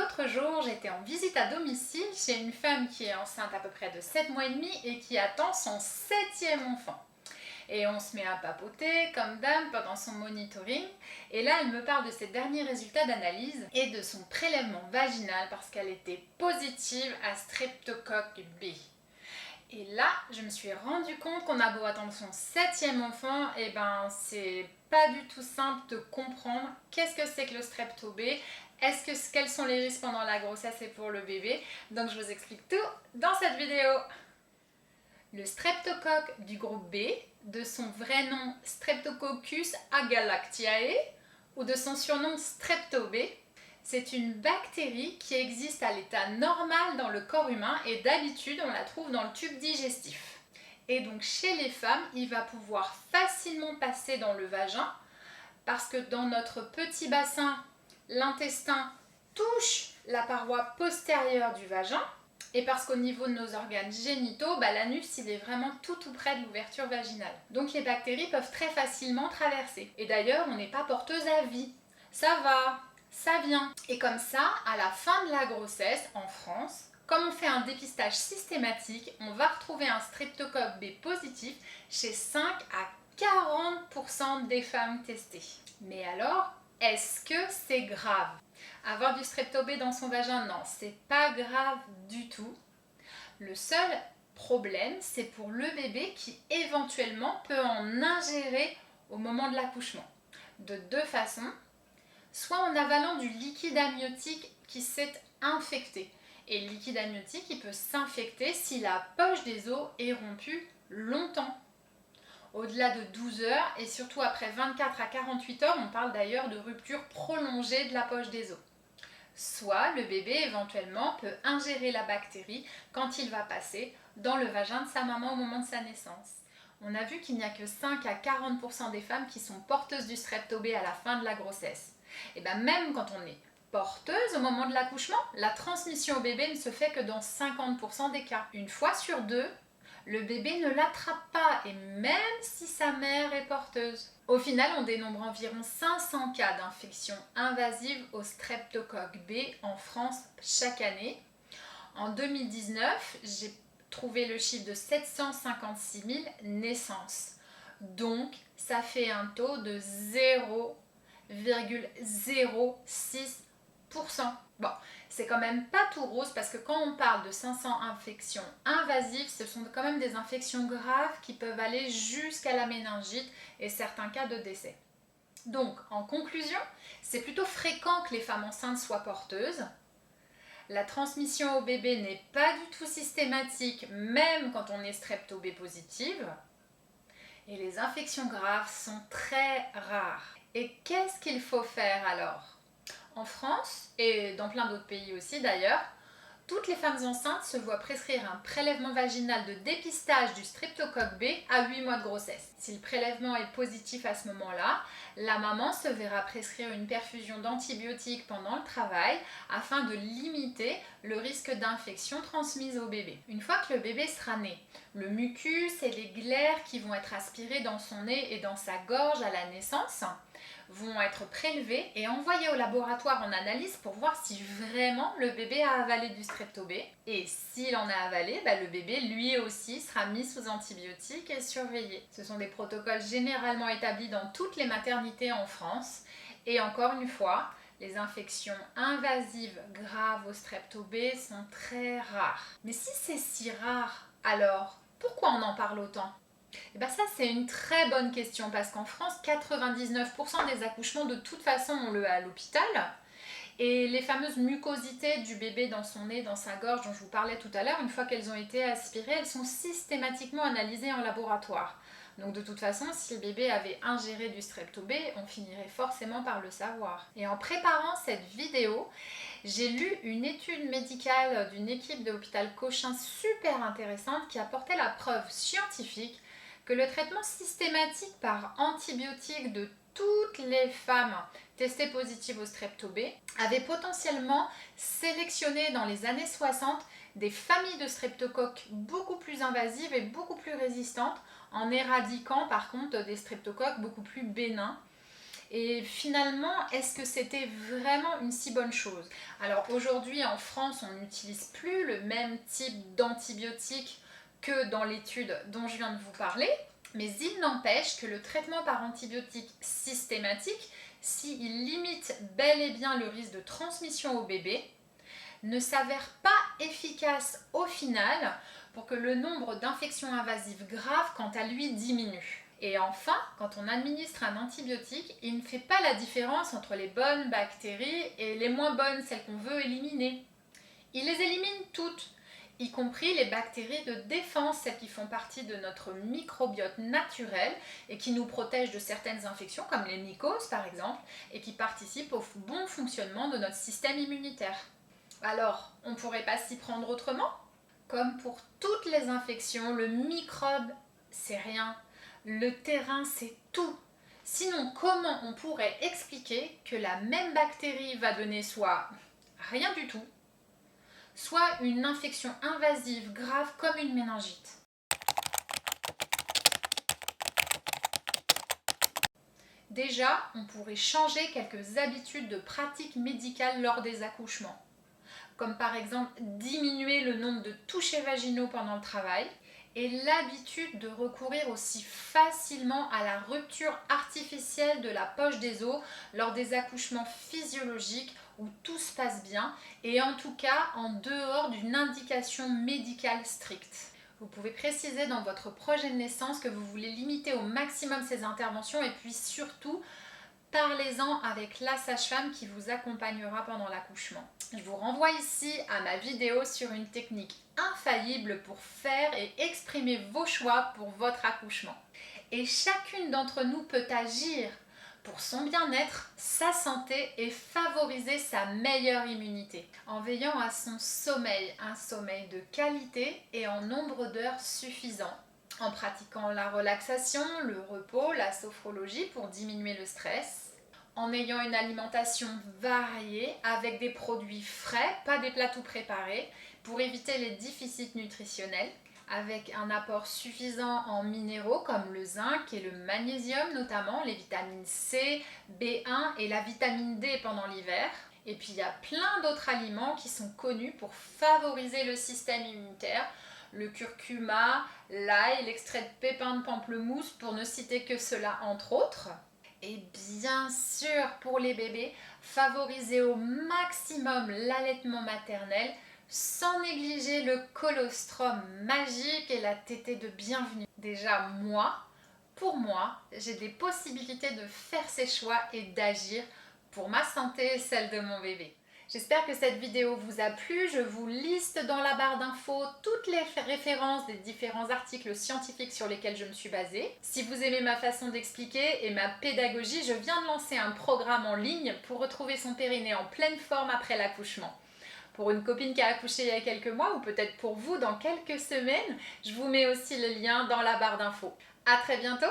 L'autre jour, j'étais en visite à domicile chez une femme qui est enceinte à peu près de 7 mois et demi et qui attend son 7e enfant. Et on se met à papoter comme dame pendant son monitoring. Et là, elle me parle de ses derniers résultats d'analyse et de son prélèvement vaginal parce qu'elle était positive à Streptocoque B. Et là, je me suis rendu compte qu'on a beau attendre son 7e enfant, et ben c'est pas du tout simple de comprendre qu'est-ce que c'est que le strepto B, quels sont les risques pendant la grossesse et pour le bébé. Donc je vous explique tout dans cette vidéo. Le streptocoque du groupe B, de son vrai nom Streptococcus agalactiae ou de son surnom Strepto B, c'est une bactérie qui existe à l'état normal dans le corps humain et d'habitude on la trouve dans le tube digestif. Et donc chez les femmes, il va pouvoir facilement passer dans le vagin parce que dans notre petit bassin, l'intestin touche la paroi postérieure du vagin et parce qu'au niveau de nos organes génitaux, l'anus il est vraiment tout près de l'ouverture vaginale. Donc les bactéries peuvent très facilement traverser. Et d'ailleurs, on n'est pas porteuse à vie. Ça va, ça vient. Et comme ça, à la fin de la grossesse, en France, comme on fait un dépistage systématique, on va retrouver un streptocoque B positif chez 5 à 40% des femmes testées. Mais alors, est-ce que c'est grave? Avoir du strepto B dans son vagin, non, c'est pas grave du tout. Le seul problème, c'est pour le bébé qui éventuellement peut en ingérer au moment de l'accouchement. De deux façons. Soit en avalant du liquide amniotique qui s'est infecté. Et le liquide amniotique, il peut s'infecter si la poche des os est rompue longtemps. Au-delà de 12 heures et surtout après 24 à 48 heures, on parle d'ailleurs de rupture prolongée de la poche des os. Soit le bébé éventuellement peut ingérer la bactérie quand il va passer dans le vagin de sa maman au moment de sa naissance. On a vu qu'il n'y a que 5 à 40% des femmes qui sont porteuses du strepto B à la fin de la grossesse. Et bien même quand on est porteuse au moment de l'accouchement, la transmission au bébé ne se fait que dans 50% des cas. Une fois sur deux, le bébé ne l'attrape pas, et même si sa mère est porteuse. Au final, on dénombre environ 500 cas d'infection invasive au streptocoque B en France chaque année. En 2019, j'ai trouvé le chiffre de 756 000 naissances. Donc, ça fait un taux de 0,06%. Bon, c'est quand même pas tout rose parce que quand on parle de 500 infections invasives, ce sont quand même des infections graves qui peuvent aller jusqu'à la méningite et certains cas de décès. Donc, en conclusion, c'est plutôt fréquent que les femmes enceintes soient porteuses. La transmission au bébé n'est pas du tout systématique, même quand on est strepto B positive. Et les infections graves sont très rares. Et qu'est-ce qu'il faut faire alors ? En France, et dans plein d'autres pays aussi d'ailleurs, toutes les femmes enceintes se voient prescrire un prélèvement vaginal de dépistage du streptocoque B à 8 mois de grossesse. Si le prélèvement est positif à ce moment-là, la maman se verra prescrire une perfusion d'antibiotiques pendant le travail afin de limiter le risque d'infection transmise au bébé. Une fois que le bébé sera né, le mucus et les glaires qui vont être aspirés dans son nez et dans sa gorge à la naissance vont être prélevés et envoyés au laboratoire en analyse pour voir si vraiment le bébé a avalé du strepto B. Et s'il en a avalé, le bébé lui aussi sera mis sous antibiotiques et surveillé. Ce sont des protocoles généralement établis dans toutes les maternités en France. Et encore une fois, les infections invasives graves au strepto B sont très rares. Mais si c'est si rare, alors pourquoi on en parle autant ? Ça c'est une très bonne question parce qu'en France 99% des accouchements de toute façon ont lieu à l'hôpital et les fameuses mucosités du bébé dans son nez, dans sa gorge dont je vous parlais tout à l'heure, une fois qu'elles ont été aspirées, elles sont systématiquement analysées en laboratoire. Donc de toute façon, si le bébé avait ingéré du strepto B, on finirait forcément par le savoir. Et en préparant cette vidéo, j'ai lu une étude médicale d'une équipe de l'hôpital Cochin super intéressante qui apportait la preuve scientifique que le traitement systématique par antibiotiques de toutes les femmes testées positives au strepto B avait potentiellement sélectionné dans les années 60 des familles de streptocoques beaucoup plus invasives et beaucoup plus résistantes en éradiquant par contre des streptocoques beaucoup plus bénins. Et finalement, est-ce que c'était vraiment une si bonne chose? Alors aujourd'hui, en France, on n'utilise plus le même type d'antibiotiques que dans l'étude dont je viens de vous parler, mais il n'empêche que le traitement par antibiotiques systématique, s'il limite bel et bien le risque de transmission au bébé, ne s'avère pas efficace au final pour que le nombre d'infections invasives graves, quant à lui, diminue. Et enfin, quand on administre un antibiotique, il ne fait pas la différence entre les bonnes bactéries et les moins bonnes, celles qu'on veut éliminer. Il les élimine toutes, y compris les bactéries de défense, celles qui font partie de notre microbiote naturel et qui nous protègent de certaines infections, comme les mycoses par exemple, et qui participent au bon fonctionnement de notre système immunitaire. Alors, on ne pourrait pas s'y prendre autrement? Comme pour toutes les infections, le microbe, c'est rien. Le terrain, c'est tout. Sinon, comment on pourrait expliquer que la même bactérie va donner soit rien du tout, soit une infection invasive grave comme une méningite? Déjà, on pourrait changer quelques habitudes de pratique médicale lors des accouchements, comme par exemple diminuer le nombre de touchés vaginaux pendant le travail et l'habitude de recourir aussi facilement à la rupture artificielle de la poche des os lors des accouchements physiologiques où tout se passe bien et en tout cas en dehors d'une indication médicale stricte. Vous pouvez préciser dans votre projet de naissance que vous voulez limiter au maximum ces interventions et puis surtout parlez-en avec la sage-femme qui vous accompagnera pendant l'accouchement. Je vous renvoie ici à ma vidéo sur une technique infaillible pour faire et exprimer vos choix pour votre accouchement. Et chacune d'entre nous peut agir pour son bien-être, sa santé et favoriser sa meilleure immunité en veillant à son sommeil, un sommeil de qualité et en nombre d'heures suffisant, en pratiquant la relaxation, le repos, la sophrologie pour diminuer le stress, en ayant une alimentation variée avec des produits frais, pas des plats tout préparés, pour éviter les déficits nutritionnels, avec un apport suffisant en minéraux comme le zinc et le magnésium notamment, les vitamines C, B1 et la vitamine D pendant l'hiver. Et puis il y a plein d'autres aliments qui sont connus pour favoriser le système immunitaire, le curcuma, l'ail, l'extrait de pépins de pamplemousse pour ne citer que cela entre autres. Et bien sûr pour les bébés, favoriser au maximum l'allaitement maternel sans négliger le colostrum magique et la tétée de bienvenue. Déjà pour moi, j'ai des possibilités de faire ces choix et d'agir pour ma santé et celle de mon bébé. J'espère que cette vidéo vous a plu. Je vous liste dans la barre d'infos toutes les références des différents articles scientifiques sur lesquels je me suis basée. Si vous aimez ma façon d'expliquer et ma pédagogie, je viens de lancer un programme en ligne pour retrouver son périnée en pleine forme après l'accouchement. Pour une copine qui a accouché il y a quelques mois ou peut-être pour vous dans quelques semaines, je vous mets aussi le lien dans la barre d'infos. À très bientôt!